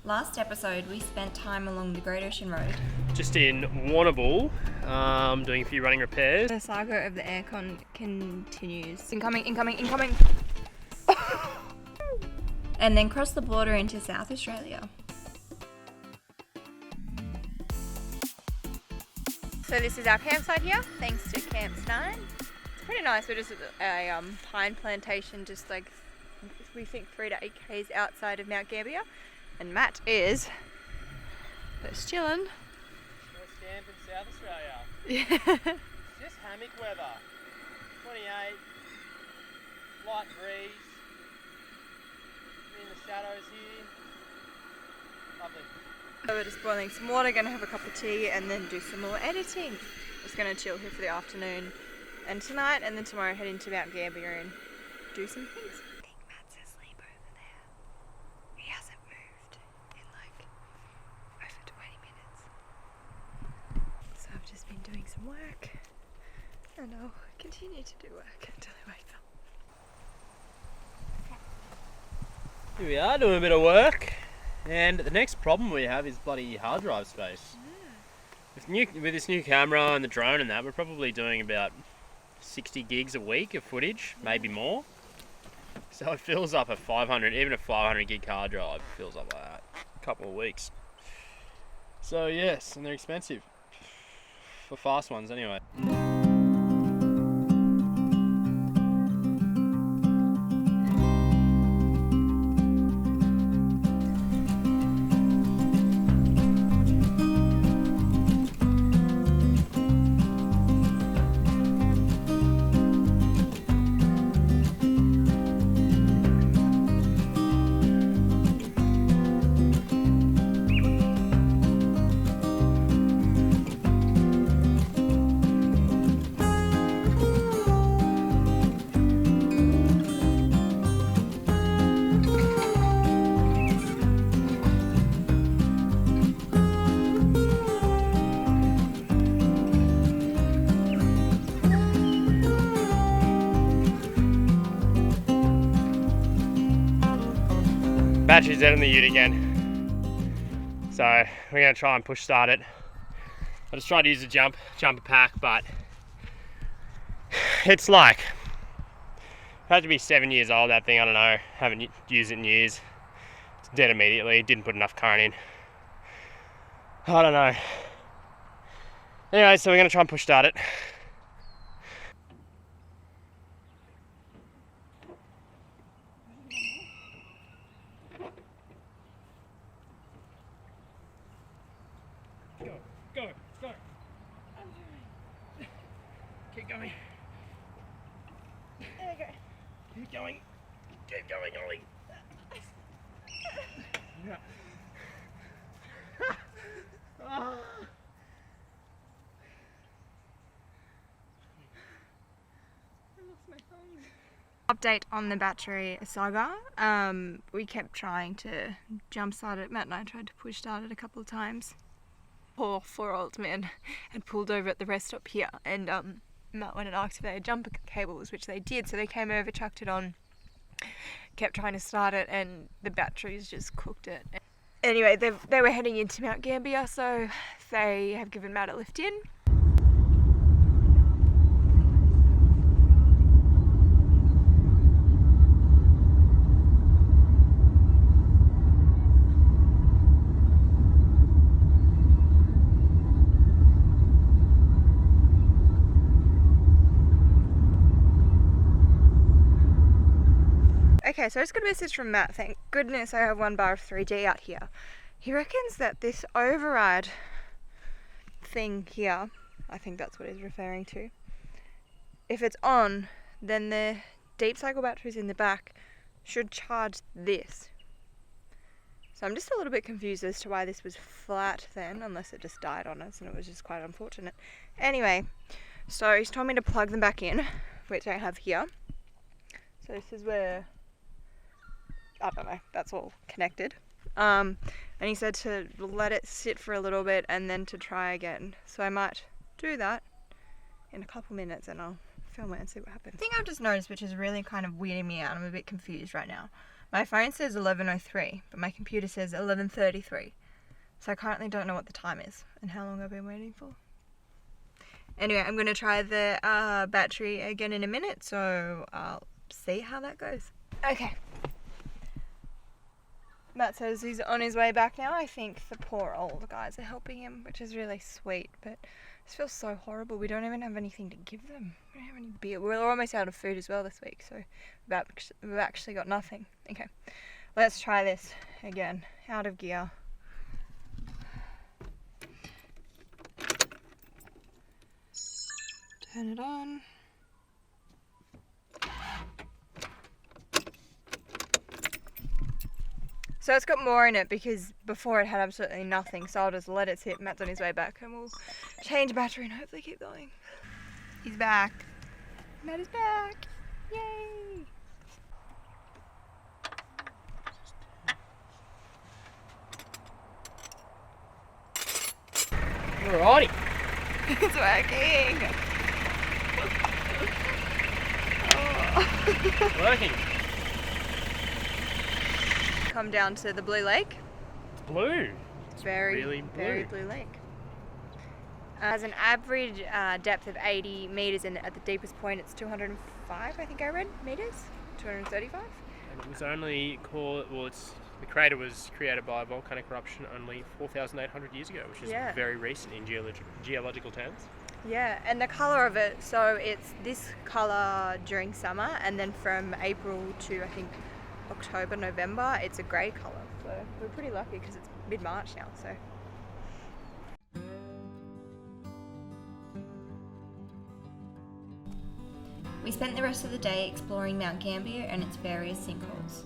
Last episode, we spent time along the Great Ocean Road. Just in Warrnambool, doing a few running repairs. The saga of the aircon continues. Incoming. And then cross the border into South Australia. So this is our campsite here, thanks to Camp 9. It's pretty nice. We're just at a pine plantation, just like we think 3 to 8 k's outside of Mount Gambia. And Matt is just chilling. Let's camp in South Australia. Yeah. Just hammock weather. 28, light breeze. In the shadows here. Lovely. So we're just boiling some water, gonna have a cup of tea and then do some more editing. Just gonna chill here for the afternoon and tonight, and then tomorrow head into Mount Gambier and do some things. I think Matt's asleep over there. He hasn't moved in like over 20 minutes. So I've just been doing some work and I'll continue to do work until he wakes up. Here we are doing a bit of work, and the next problem we have is bloody hard drive space. With this new camera and the drone and that, we're probably doing about 60 gigs a week of footage, maybe more. So it fills up a 500, even a 500 gig hard drive fills up like that a couple of weeks. So yes, and they're expensive for fast ones anyway. Battery's dead in the ute again, so we're going to try and push start it. I just tried to use a jumper pack, but it's like, it had to be 7 years old, that thing. I don't know, haven't used it in years. It's dead immediately, didn't put enough current in. I don't know. Anyway, so we're going to try and push start it. Go. Keep going. There you go. Keep going, Ollie. Yeah. Oh. Update on the battery saga. We kept trying to jump start it. Matt and I tried to push start it a couple of times. Poor 4-year-old man had pulled over at the rest stop here, and Matt went and asked if they had jumper cables, which they did. So they came over, chucked it on, kept trying to start it, and the batteries just cooked it. Anyway, they were heading into Mount Gambia, so they have given Matt a lift in. Okay, so I just got a message from Matt. Thank goodness I have 1 bar of 3G out here. He reckons that this override thing here, I think that's what he's referring to, if it's on, then the deep cycle batteries in the back should charge this. So I'm just a little bit confused as to why this was flat then, unless it just died on us and it was just quite unfortunate. Anyway, so he's told me to plug them back in, which I have here. So this is where, I don't know, that's all connected. And he said to let it sit for a little bit and then to try again. So I might do that in a couple minutes and I'll film it and see what happens. The thing I've just noticed, which is really kind of weirding me out, I'm a bit confused right now. My phone says 11:03, but my computer says 11:33. So I currently don't know what the time is and how long I've been waiting for. Anyway, I'm going to try the battery again in a minute, so I'll see how that goes. Okay. Matt says he's on his way back now. I think the poor old guys are helping him, which is really sweet, but this feels so horrible. We don't even have anything to give them. We don't have any beer. We're almost out of food as well this week, so we've actually got nothing. Okay, let's try this again. Out of gear. Turn it on. So it's got more in it because before it had absolutely nothing, so I'll just let it sit. Matt's on his way back and we'll change battery and hopefully keep going. He's back. Matt is back. Yay! Alrighty. It's working. Oh. Working. Come down to the Blue Lake. It's blue. It's very, really blue. very blue lake. Has an average depth of 80 meters, and at the deepest point it's 205, I think I read, meters? 235? And it was only called, well, the crater was created by volcanic eruption only 4,800 years ago, which is very recent in geological terms. Yeah, and the colour of it, so it's this colour during summer, and then from April to, I think, October, November, it's a grey colour. So we're pretty lucky because it's mid-March now, so. We spent the rest of the day exploring Mount Gambia and its various sinkholes.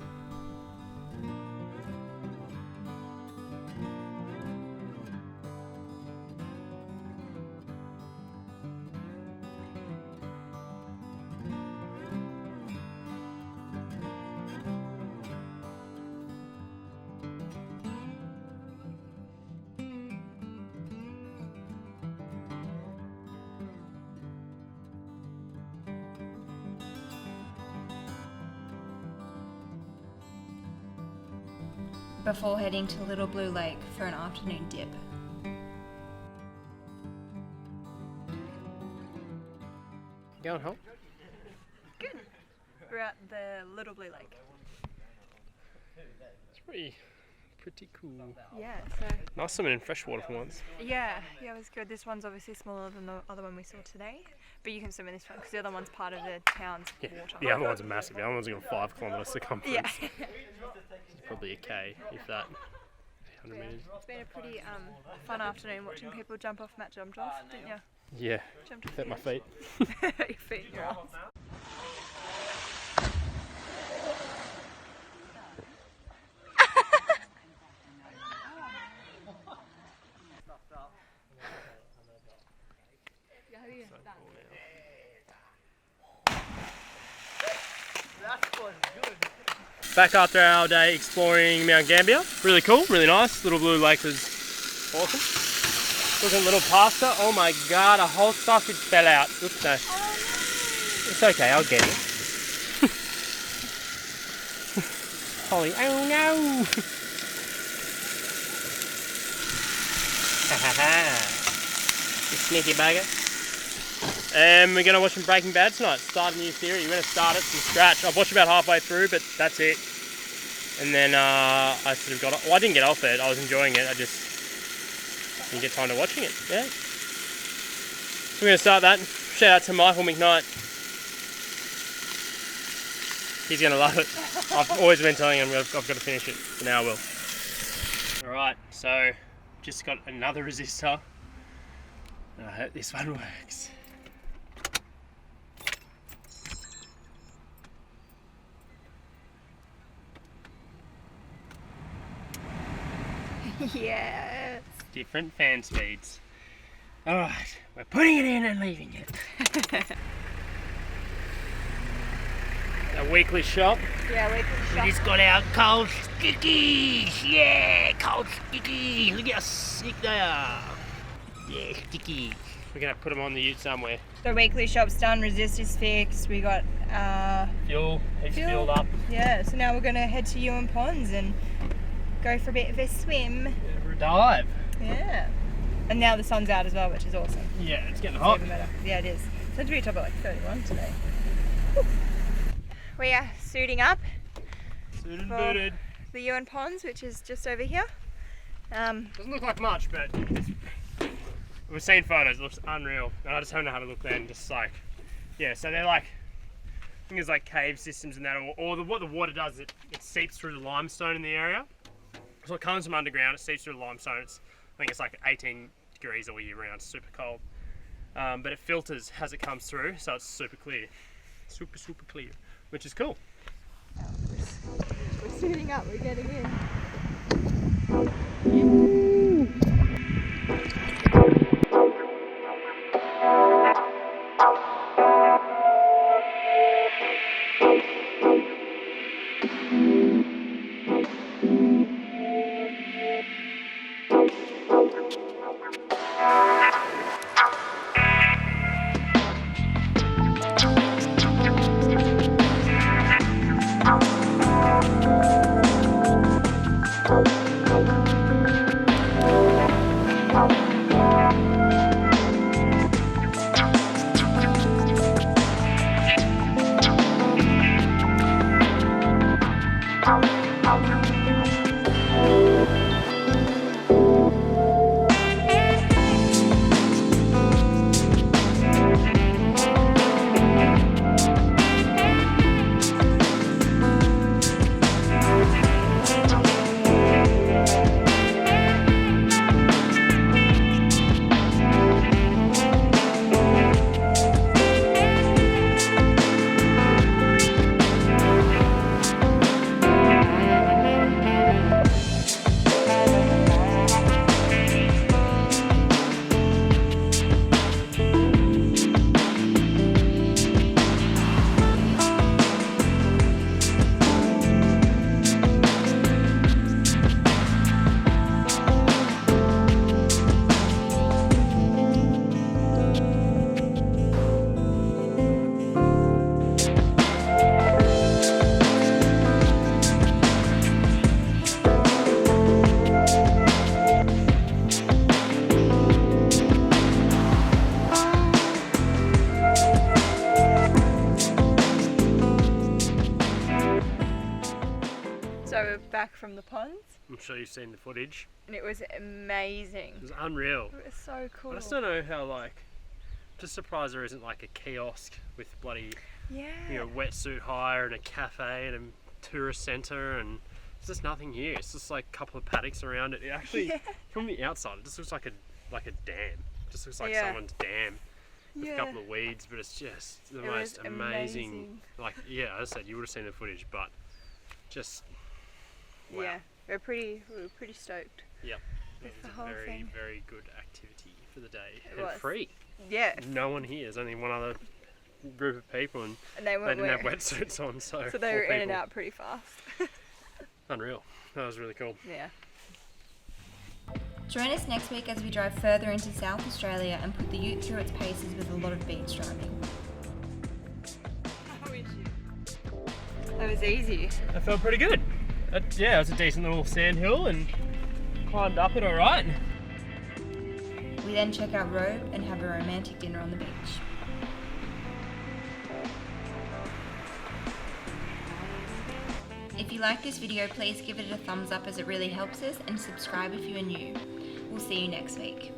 Before heading to Little Blue Lake for an afternoon dip. Going home? Good. We're at the Little Blue Lake. It's pretty cool. Yeah, so. Nice swimming in fresh water for once. Yeah, it was good. This one's obviously smaller than the other one we saw today, but you can swim in this one because the other one's part of the town's water. The other ones are massive. The other one's got 5 kilometre circumference. Yeah. It's probably a K, if that. 100 metres. It's been a pretty fun afternoon watching people jump off. Matt jumped off, didn't you? Yeah, Jumped off. hurt my feet. Your feet in your ass. Back after our day exploring Mount Gambia. Really cool, really nice. Little Blue Lake was awesome. Looking a little pasta. Oh my god, a whole sausage fell out. Oops, no. It's okay, I'll get it. Holly, oh no! You sneaky bugger. We're going to watch some Breaking Bad tonight. Start a new series. We're going to start it from scratch. I've watched about halfway through, but that's it. And then I sort of got off. Well, I didn't get off it. I was enjoying it. I just didn't get time to watching it. Yeah. So we're going to start that. Shout out to Michael McKnight. He's going to love it. I've always been telling him I've got to finish it. So now I will. Alright, so just got another resistor. I hope this one works. Yes. Different fan speeds. Alright, we're putting it in and leaving it. A weekly shop. Yeah, we can We just got our cold stickies. Yeah, cold stickies. Look how sick they are. Yeah, sticky. we're gonna put them on the ute somewhere. The weekly shop's done, resistor's fixed, we got Fuel, heaps filled up. Yeah, so now we're gonna head to Ewens Ponds and go for a bit of a swim. For a dive. Yeah. And now the sun's out as well, which is awesome. Yeah, it's getting It's hot. even better. Yeah, it is. It's meant to be a top of like 31 today. Whew. We are suiting up Suited and for booted. the Ewens Ponds, which is just over here. Doesn't look like much, but we've seen photos, it looks unreal. And I just haven't know how to look then, just like, yeah, so they're like, I think it's like cave systems and that, what the water does is it seeps through the limestone in the area. So it comes from underground, it seeps through the limestone. I think it's like 18 degrees all year round, super cold. But it filters as it comes through, so it's super clear. Super clear, which is cool. We're suiting up, we're getting in. So we're back from the ponds I'm sure you've seen the footage. and it was amazing. It was unreal. It was so cool. I just don't know how, like, just surprised there isn't like a kiosk with bloody, Yeah. you know, wetsuit hire and a cafe and a tourist centre, and there's just nothing here. It's just like a couple of paddocks around it. It actually, Yeah. from the outside, it just looks like a dam. It just looks like Yeah. someone's dam with Yeah. a couple of weeds, but it's just the It most was amazing. amazing. Like, yeah, as I said, you would have seen the footage, but just wow. Yeah. We were pretty stoked. Yep. With It the was whole a very, thing. very good activity for the day. It And was. free. Yeah. No one here. There's only one other group of people, and And they they weren't didn't have wearing- wetsuits on, so So they poor were in and people. out pretty fast. Unreal. That was really cool. Yeah. Join us next week as we drive further into South Australia and put the ute through its paces with a lot of beach driving. That was easy. I felt pretty good. Yeah, it was a decent little sand hill and climbed up it all right. We then check out Robe and have a romantic dinner on the beach. If you like this video, please give it a thumbs up as it really helps us, and subscribe if you are new. We'll see you next week.